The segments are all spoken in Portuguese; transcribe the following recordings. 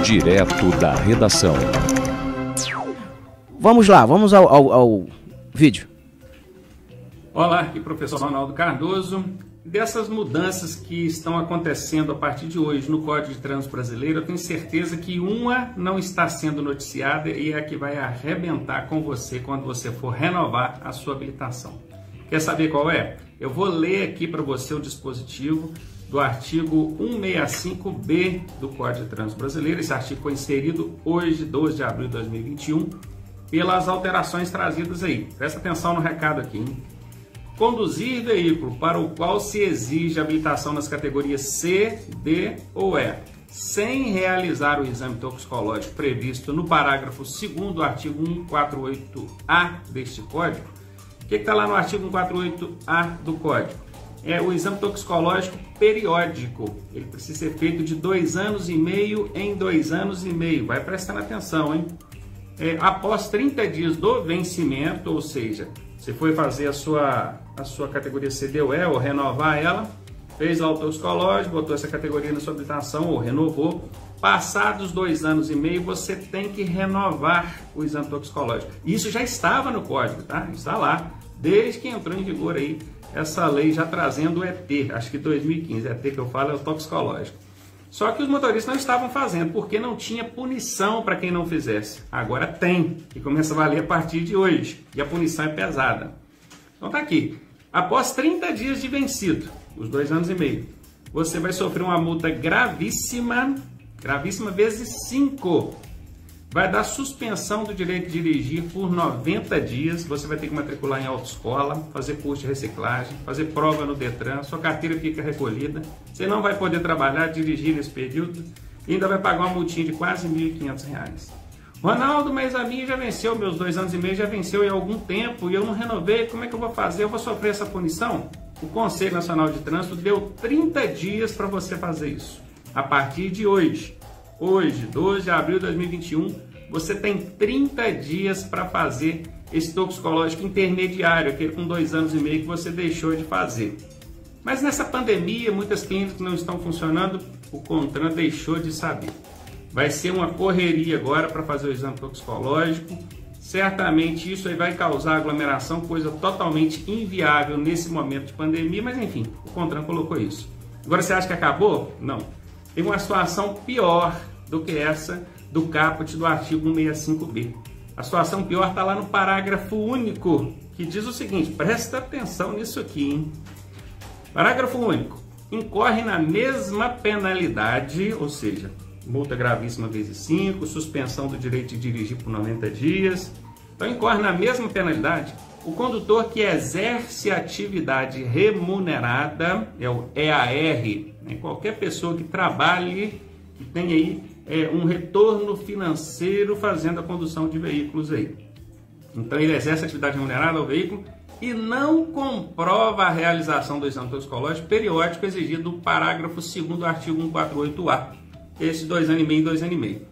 Direto da redação. Vamos lá, vamos ao vídeo. Olá, aqui professor Ronaldo Cardoso. Dessas mudanças que estão acontecendo a partir de hoje no Código de Trânsito Brasileiro, eu tenho certeza que uma não está sendo noticiada e é a que vai arrebentar com você quando você for renovar a sua habilitação. Quer saber qual é? Eu vou ler aqui para você o dispositivo do artigo 165B do Código de Trânsito Brasileiro. Esse artigo foi inserido hoje, 12 de abril de 2021, pelas alterações trazidas aí. Presta atenção no recado aqui, hein? Conduzir veículo para o qual se exige habilitação nas categorias C, D ou E, sem realizar o exame toxicológico previsto no parágrafo 2º do artigo 148A deste Código. O que está lá no artigo 148A do Código? É o exame toxicológico periódico. Ele precisa ser feito de 2 anos e meio em 2 anos e meio. Vai prestando atenção, hein? Após 30 dias do vencimento, ou seja, você foi fazer a sua categoria CD ou E, ou renovar ela, fez lá o toxicológico, botou essa categoria na sua habilitação ou renovou. Passados 2 anos e meio, você tem que renovar o exame toxicológico. Isso já estava no código, tá? Está lá, desde que entrou em vigor aí essa lei, já trazendo o ET, acho que 2015, ET que eu falo é o toxicológico. Só que os motoristas não estavam fazendo, porque não tinha punição para quem não fizesse. Agora tem, e começa a valer a partir de hoje. E a punição é pesada. Então tá aqui. Após 30 dias de vencido, os 2 anos e meio, você vai sofrer uma multa gravíssima, gravíssima vezes 5. Vai dar suspensão do direito de dirigir por 90 dias. Você vai ter que matricular em autoescola, fazer curso de reciclagem, fazer prova no Detran, sua carteira fica recolhida. Você não vai poder trabalhar, dirigir nesse período e ainda vai pagar uma multinha de quase R$ 1.500. Ronaldo, mas a minha já venceu, meus 2 anos e meio já venceu em algum tempo e eu não renovei, como é que eu vou fazer? Eu vou sofrer essa punição? O Conselho Nacional de Trânsito deu 30 dias para você fazer isso. A partir de hoje, 12 de abril de 2021, você tem 30 dias para fazer esse toxicológico intermediário, aquele com 2 anos e meio que você deixou de fazer. Mas nessa pandemia, muitas clínicas não estão funcionando, o CONTRAN deixou de saber. Vai ser uma correria agora para fazer o exame toxicológico. Certamente isso aí vai causar aglomeração, coisa totalmente inviável nesse momento de pandemia, mas enfim, o CONTRAN colocou isso. Agora você acha que acabou? Não. Tem uma situação pior do que essa do caput do artigo 165B. A situação pior está lá no parágrafo único, que diz o seguinte, presta atenção nisso aqui, hein? Parágrafo único. Incorre na mesma penalidade, ou seja, multa gravíssima vezes 5, suspensão do direito de dirigir por 90 dias. Então incorre na mesma penalidade o condutor que exerce atividade remunerada, é o EAR, né? Qualquer pessoa que trabalhe, que tenha aí um retorno financeiro fazendo a condução de veículos aí. Então ele exerce atividade remunerada ao veículo e não comprova a realização do exame toxicológico periódico exigido do parágrafo 2º do artigo 148A. Esses 2 anos e meio e 2 anos e meio.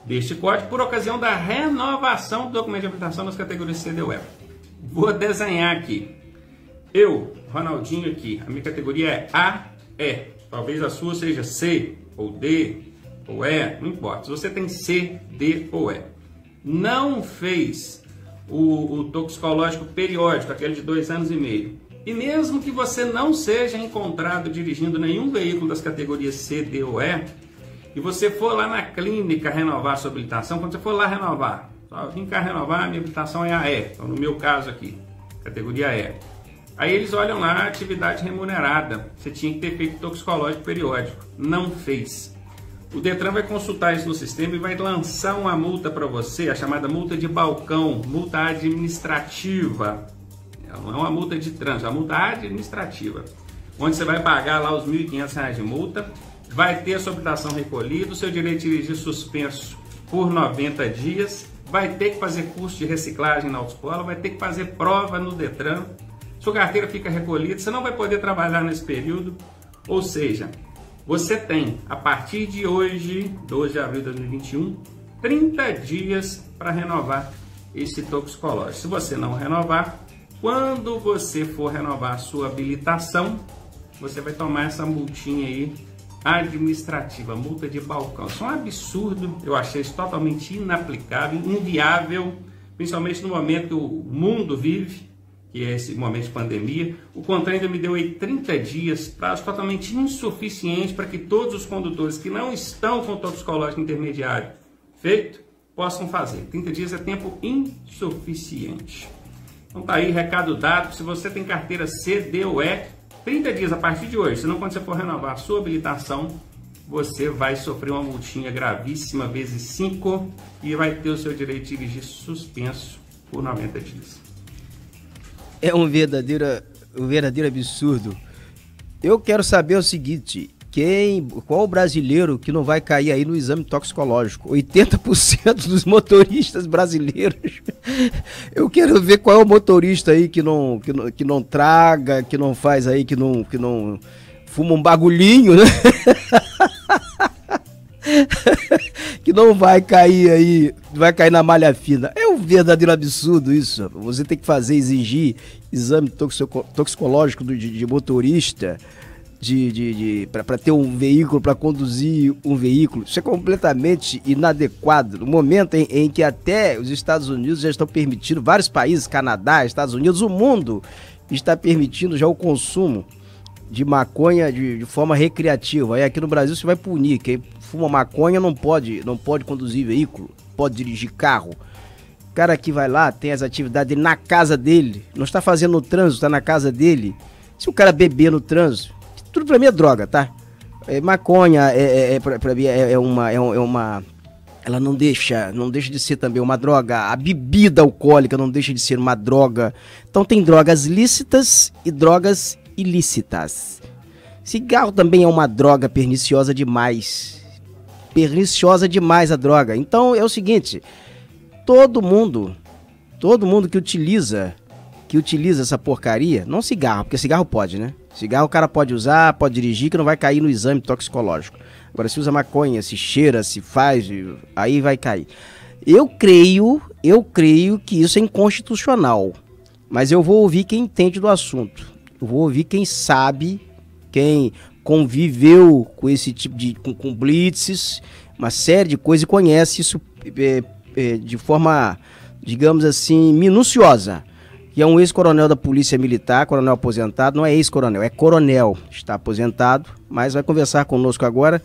Deste código por ocasião da renovação do documento de habilitação nas categorias C, D ou E. Vou desenhar aqui. Eu, Ronaldinho aqui, a minha categoria é A, E. Talvez a sua seja C ou D ou E, não importa. Se você tem C, D ou E, não fez o toxicológico periódico, aquele de 2 anos e meio, e mesmo que você não seja encontrado dirigindo nenhum veículo das categorias C, D ou E, e você for lá na clínica renovar a sua habilitação, quando você for lá renovar, só vim cá renovar, a minha habilitação é a E, então no meu caso aqui, categoria E. Aí eles olham lá a atividade remunerada, você tinha que ter feito toxicológico periódico, não fez. O Detran vai consultar isso no sistema e vai lançar uma multa para você, a chamada multa de balcão, multa administrativa. Não é uma multa de trânsito, é uma multa administrativa, onde você vai pagar lá os R$ 1.500 de multa, vai ter a sua habilitação recolhida, o seu direito de dirigir suspenso por 90 dias, vai ter que fazer curso de reciclagem na autoescola, vai ter que fazer prova no Detran, sua carteira fica recolhida, você não vai poder trabalhar nesse período, ou seja, você tem, a partir de hoje, 12 de abril de 2021, 30 dias para renovar esse toxicológico. Se você não renovar, quando você for renovar a sua habilitação, você vai tomar essa multinha aí administrativa, multa de balcão. Isso é um absurdo, eu achei isso totalmente inaplicável, inviável, principalmente no momento que o mundo vive, que é esse momento de pandemia. O CONTRAN ainda me deu aí 30 dias, prazo totalmente insuficiente para que todos os condutores que não estão com toxicológico intermediário feito, possam fazer. 30 dias é tempo insuficiente. Então tá aí, recado dado. Se você tem carteira C, D ou E, 30 dias a partir de hoje, senão quando você for renovar a sua habilitação, você vai sofrer uma multinha gravíssima, vezes 5, e vai ter o seu direito de dirigir suspenso por 90 dias. É um verdadeiro absurdo. Eu quero saber o seguinte, qual o brasileiro que não vai cair aí no exame toxicológico? 80% dos motoristas brasileiros. Eu quero ver qual é o motorista aí que não traga, que não faz aí, que não fuma um bagulhinho, né? Que não vai cair aí, vai cair na malha fina. É um verdadeiro absurdo isso. Você tem que exigir exame toxicológico de motorista, para ter um veículo, para conduzir um veículo. Isso é completamente inadequado. No momento em que até os Estados Unidos já estão permitindo, vários países, Canadá, Estados Unidos, o mundo está permitindo já o consumo de maconha de forma recreativa. Aí aqui no Brasil você vai punir. Quem fuma maconha não pode conduzir veículo, pode dirigir carro. O cara que vai lá, tem as atividades dele na casa dele, não está fazendo no trânsito, está na casa dele. Se o cara beber no trânsito, tudo pra mim é droga, tá? Maconha pra mim é uma... Ela não deixa de ser também uma droga. A bebida alcoólica não deixa de ser uma droga. Então tem drogas lícitas e drogas ilícitas. Cigarro também é uma droga perniciosa demais. Perniciosa demais a droga. Então é o seguinte, todo mundo que utiliza essa porcaria, não cigarro, porque cigarro pode, né? Cigarro o cara pode usar, pode dirigir, que não vai cair no exame toxicológico. Agora, se usa maconha, se cheira, se faz, aí vai cair. Eu creio que isso é inconstitucional. Mas eu vou ouvir quem entende do assunto. Eu vou ouvir quem sabe, quem conviveu com esse tipo com blitzes, uma série de coisas, e conhece isso de forma, digamos assim, minuciosa. Que é um ex-coronel da Polícia Militar, coronel aposentado, não é ex-coronel, é coronel, está aposentado, mas vai conversar conosco agora,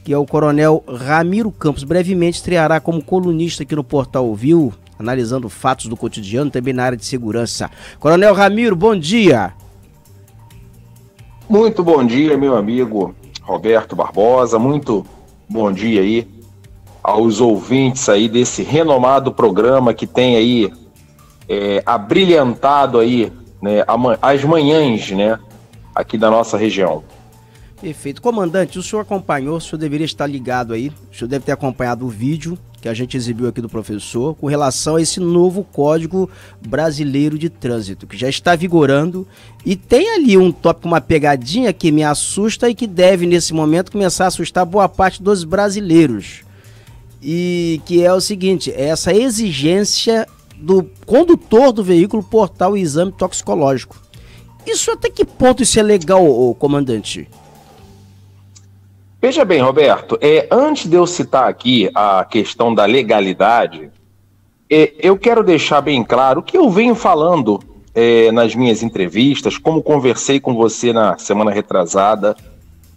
que é o coronel Ramiro Campos. Brevemente estreará como colunista aqui no Portal Ouviu, analisando fatos do cotidiano, também na área de segurança. Coronel Ramiro, bom dia. Muito bom dia, meu amigo Roberto Barbosa, muito bom dia aí aos ouvintes aí desse renomado programa que tem aí abrilhantado aí, né, as manhãs, né, aqui da nossa região. Perfeito. Comandante, o senhor acompanhou, o senhor deveria estar ligado aí, o senhor deve ter acompanhado o vídeo que a gente exibiu aqui do professor, com relação a esse novo Código Brasileiro de Trânsito, que já está vigorando, e tem ali um tópico, uma pegadinha que me assusta e que deve, nesse momento, começar a assustar boa parte dos brasileiros. E que é o seguinte, é essa exigência do condutor do veículo portar o exame toxicológico. Isso até que ponto isso é legal, comandante? Veja bem, Roberto, antes de eu citar aqui a questão da legalidade, eu quero deixar bem claro o que eu venho falando nas minhas entrevistas, como conversei com você na semana retrasada.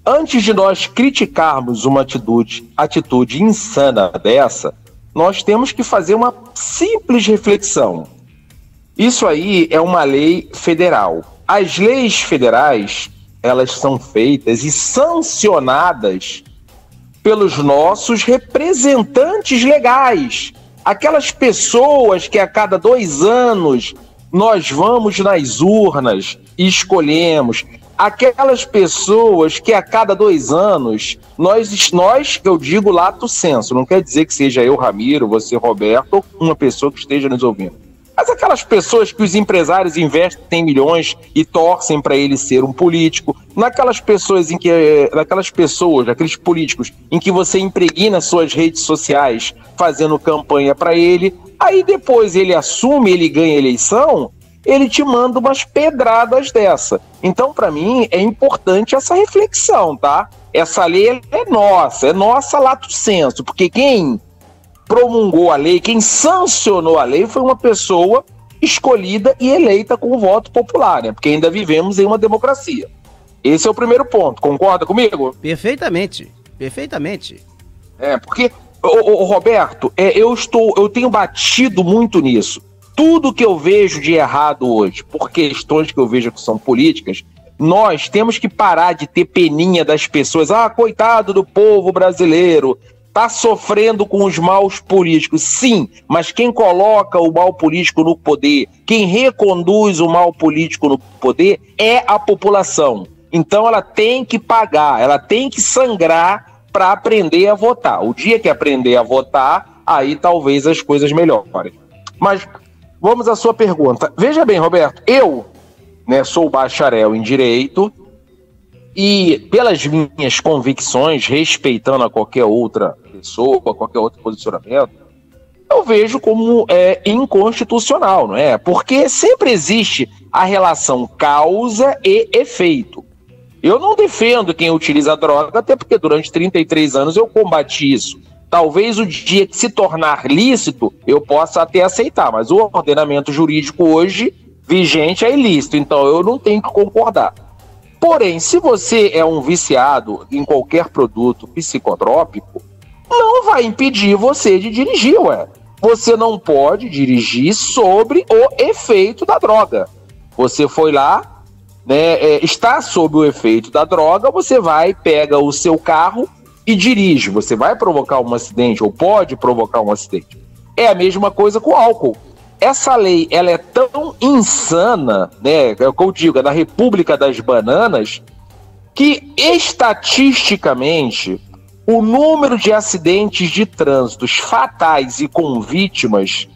Antes de nós criticarmos uma atitude insana dessa, nós temos que fazer uma simples reflexão. Isso aí é uma lei federal. As leis federais, elas são feitas e sancionadas pelos nossos representantes legais. Aquelas pessoas que a cada 2 anos nós vamos nas urnas e escolhemos. Aquelas pessoas que a cada 2 anos, nós, eu digo lato sensu, não quer dizer que seja eu, Ramiro, você, Roberto, ou uma pessoa que esteja nos ouvindo. Mas aquelas pessoas que os empresários investem milhões e torcem para ele ser um político, aqueles políticos em que você impregna suas redes sociais fazendo campanha para ele, aí depois ele assume, ele ganha a eleição, ele te manda umas pedradas dessa. Então, para mim, é importante essa reflexão, tá? essa lei é nossa lato sensu, porque quem promulgou a lei, quem sancionou a lei foi uma pessoa escolhida e eleita com o voto popular, né? Porque ainda vivemos em uma democracia. Esse é o primeiro ponto, concorda comigo? Perfeitamente, perfeitamente. Porque, Roberto, eu tenho batido muito nisso. Tudo que eu vejo de errado hoje, por questões que eu vejo que são políticas, nós temos que parar de ter peninha das pessoas. Coitado do povo brasileiro, tá sofrendo com os maus políticos. Sim, mas quem coloca o mal político no poder, quem reconduz o mal político no poder é a população. Então ela tem que pagar, ela tem que sangrar para aprender a votar. O dia que aprender a votar, aí talvez as coisas melhorem. Mas vamos à sua pergunta. Veja bem, Roberto, eu, sou bacharel em Direito e pelas minhas convicções, respeitando a qualquer outra pessoa, a qualquer outro posicionamento, eu vejo como inconstitucional, não é? Porque sempre existe a relação causa e efeito. Eu não defendo quem utiliza droga, até porque durante 33 anos eu combati isso. Talvez o dia que se tornar lícito, eu possa até aceitar, mas o ordenamento jurídico hoje vigente é ilícito, então eu não tenho que concordar. Porém, se você é um viciado em qualquer produto psicotrópico, não vai impedir você de dirigir, ué. Você não pode dirigir sobre o efeito da droga. Você foi lá, está sob o efeito da droga, você vai, pega o seu carro e dirige. Você vai provocar um acidente ou pode provocar um acidente. É a mesma coisa com o álcool. Essa lei, ela é tão insana, é o que eu digo, é da República das Bananas, que estatisticamente o número de acidentes de trânsito fatais e com vítimas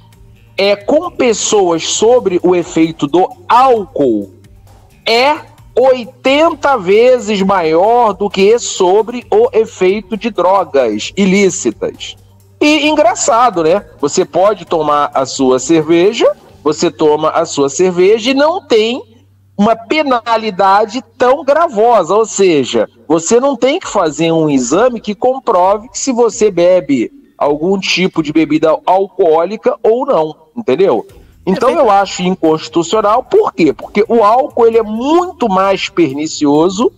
com pessoas sobre o efeito do álcool é 80 vezes maior do que sobre o efeito de drogas ilícitas. E engraçado, né? Você pode tomar a sua cerveja, você toma a sua cerveja e não tem uma penalidade tão gravosa, ou seja, você não tem que fazer um exame que comprove que se você bebe algum tipo de bebida alcoólica ou não, entendeu? Então eu acho inconstitucional, por quê? Porque o álcool ele é muito mais pernicioso,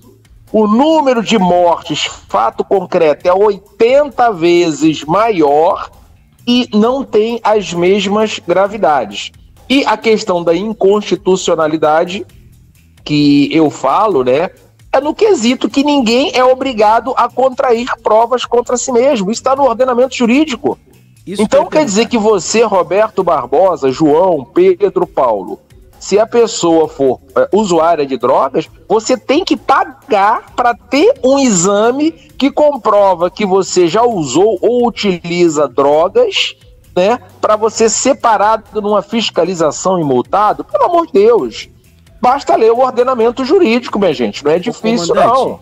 o número de mortes, fato concreto, é 80 vezes maior e não tem as mesmas gravidades. E a questão da inconstitucionalidade que eu falo, é no quesito que ninguém é obrigado a contrair provas contra si mesmo. Isso está no ordenamento jurídico. Então quer dizer que você, Roberto Barbosa, João, Pedro, Paulo, se a pessoa for usuária de drogas, você tem que pagar para ter um exame que comprova que você já usou ou utiliza drogas, para você ser parado numa fiscalização e multado. Pelo amor de Deus, basta ler o ordenamento jurídico, minha gente, não é difícil não.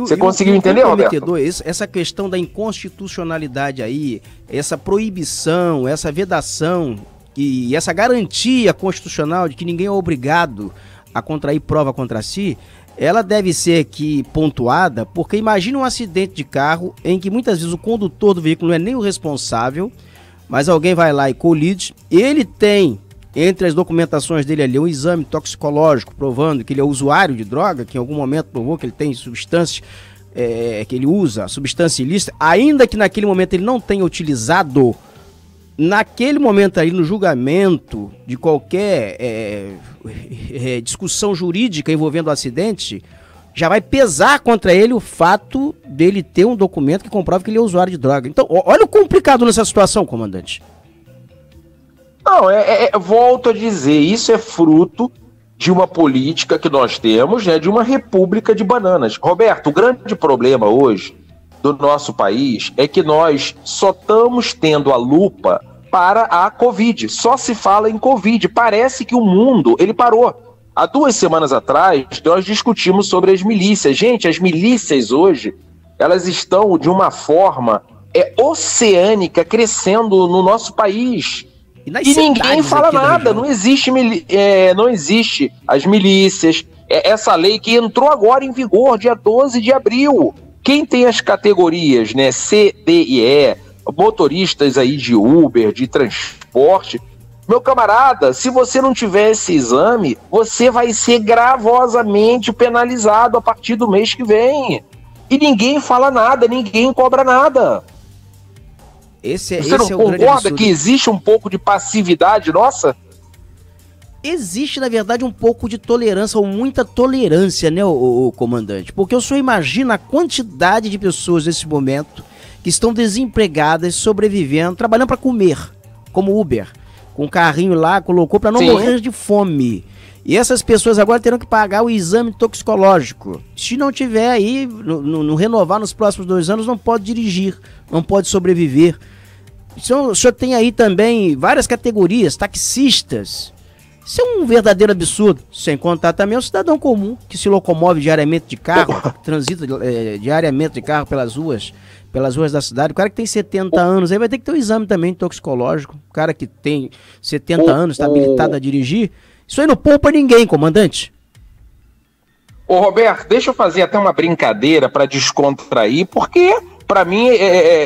Você conseguiu entender, Roberto? Essa questão da inconstitucionalidade aí, essa proibição, essa vedação e essa garantia constitucional de que ninguém é obrigado a contrair prova contra si, ela deve ser aqui pontuada, porque imagina um acidente de carro em que muitas vezes o condutor do veículo não é nem o responsável, mas alguém vai lá e colide, ele tem entre as documentações dele ali um exame toxicológico provando que ele é usuário de droga, que em algum momento provou que ele tem substância que ele usa, substância ilícita, ainda que naquele momento ele não tenha utilizado, naquele momento aí no julgamento de qualquer discussão jurídica envolvendo o acidente, já vai pesar contra ele o fato dele ter um documento que comprova que ele é usuário de droga. Então, olha o complicado nessa situação, comandante. Não, volto a dizer, isso é fruto de uma política que nós temos, de uma república de bananas. Roberto, o grande problema hoje do nosso país é que nós só estamos tendo a lupa para a Covid. Só se fala em Covid. Parece que o mundo, ele parou. Há 2 semanas atrás, nós discutimos sobre as milícias. Gente, as milícias hoje, elas estão de uma forma oceânica, crescendo no nosso país. E ninguém fala nada, não existe as milícias. Essa lei que entrou agora em vigor, dia 12 de abril. Quem tem as categorias, né, C, D e E, motoristas aí de Uber, de transporte, meu camarada, se você não tiver esse exame, você vai ser gravosamente penalizado a partir do mês que vem. E ninguém fala nada, ninguém cobra nada. Você não concorda que existe um pouco de passividade nossa? Existe, na verdade, um pouco de tolerância, ou muita tolerância, né, o comandante? Porque o senhor imagina a quantidade de pessoas nesse momento que estão desempregadas, sobrevivendo, trabalhando para comer, como Uber, com um carrinho lá, colocou para não morrer de fome. E essas pessoas agora terão que pagar o exame toxicológico. Se não tiver aí, não renovar nos próximos 2 anos, não pode dirigir, não pode sobreviver. O senhor tem aí também várias categorias, taxistas. Isso é um verdadeiro absurdo, sem contar também o cidadão comum, que se locomove diariamente de carro, transita diariamente de carro pelas ruas da cidade. O cara que tem 70 anos aí vai ter que ter um exame também toxicológico. O cara que tem 70 anos, está habilitado a dirigir. Isso aí não poupa ninguém, comandante. Ô Roberto, deixa eu fazer até uma brincadeira para descontrair, porque para mim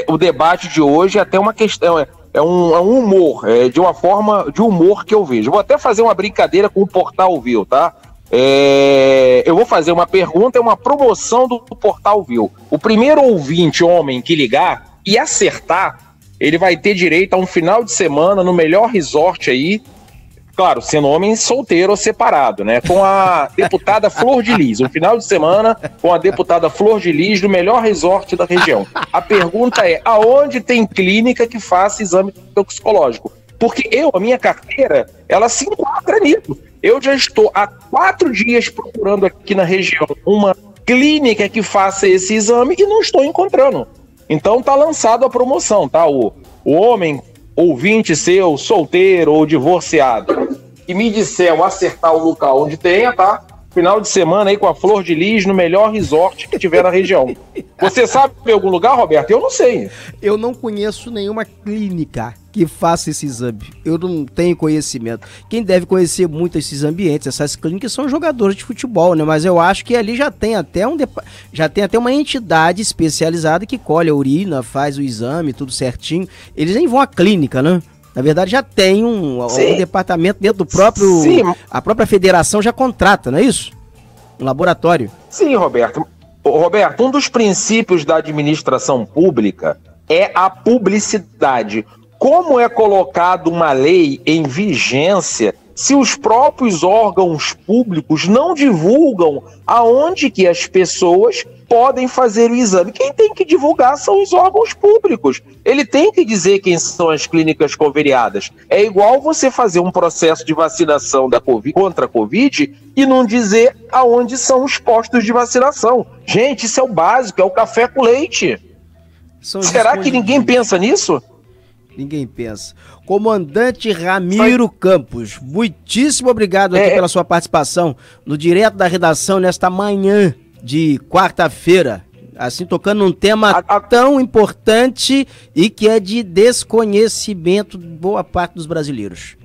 o debate de hoje é até uma questão... É um humor, de uma forma de humor que eu vejo. Vou até fazer uma brincadeira com o Portal Viu, tá? Eu vou fazer uma pergunta, é uma promoção do Portal Viu. O primeiro ouvinte, homem, que ligar e acertar, ele vai ter direito a um final de semana no melhor resort aí, claro, sendo homem solteiro ou separado, né? Com a deputada Flor de Lis. Um final de semana com a deputada Flor de Lis do melhor resort da região. A pergunta é, aonde tem clínica que faça exame toxicológico? Porque a minha carteira, ela se enquadra nisso. Eu já estou há 4 dias procurando aqui na região uma clínica que faça esse exame e não estou encontrando. Então tá lançado a promoção, tá? O homem... ouvinte seu, solteiro ou divorciado, e me disser ou acertar o local onde tenha, tá? Final de semana aí com a Flor de Lis no melhor resort que tiver na região. Você sabe de algum lugar, Roberto? Eu não sei. Eu não conheço nenhuma clínica que faça esse exame. Eu não tenho conhecimento. Quem deve conhecer muito esses ambientes, essas clínicas, são jogadores de futebol, né? Mas eu acho que ali já tem até uma entidade especializada que colhe a urina, faz o exame, tudo certinho. Eles nem vão à clínica, né? Na verdade, já tem um departamento dentro do próprio... Sim. A própria federação já contrata, não é isso? Um laboratório. Sim, Roberto. Roberto, um dos princípios da administração pública é a publicidade. Como é colocado uma lei em vigência se os próprios órgãos públicos não divulgam aonde que as pessoas podem fazer o exame? Quem tem que divulgar são os órgãos públicos. Ele tem que dizer quem são as clínicas conveniadas. É igual você fazer um processo de vacinação contra a Covid e não dizer aonde são os postos de vacinação. Gente, isso é o básico, é o café com leite. Será que ninguém pensa nisso? Ninguém pensa. Comandante Ramiro Campos, muitíssimo obrigado aqui pela sua participação no Direto da Redação nesta manhã de quarta-feira. Assim, tocando num tema tão importante e que é de desconhecimento de boa parte dos brasileiros.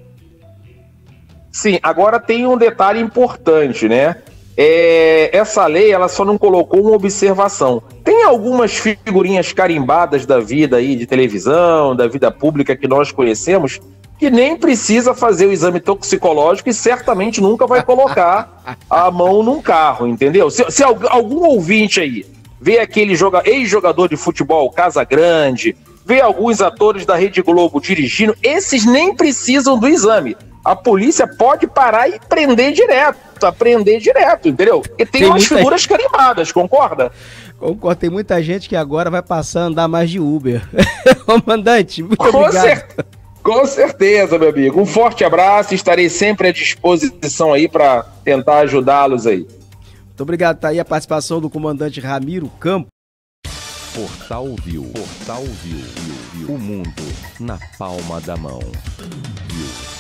Sim, agora tem um detalhe importante, né? Essa lei, ela só não colocou uma observação. Tem algumas figurinhas carimbadas da vida aí de televisão, da vida pública que nós conhecemos, que nem precisa fazer o exame toxicológico e certamente nunca vai colocar a mão num carro, entendeu? Se algum ouvinte aí vê aquele ex-jogador de futebol Casagrande, vê alguns atores da Rede Globo dirigindo, esses nem precisam do exame. A polícia pode parar e prender direto, entendeu? E tem umas figuras carimbadas, concorda? Concordo, tem muita gente que agora vai passar a andar mais de Uber. Comandante, muito obrigado. Com certeza, meu amigo. Um forte abraço, estarei sempre à disposição aí para tentar ajudá-los aí. Muito obrigado, tá aí a participação do comandante Ramiro Campos. Portal Viu. O mundo na palma da mão. Viu.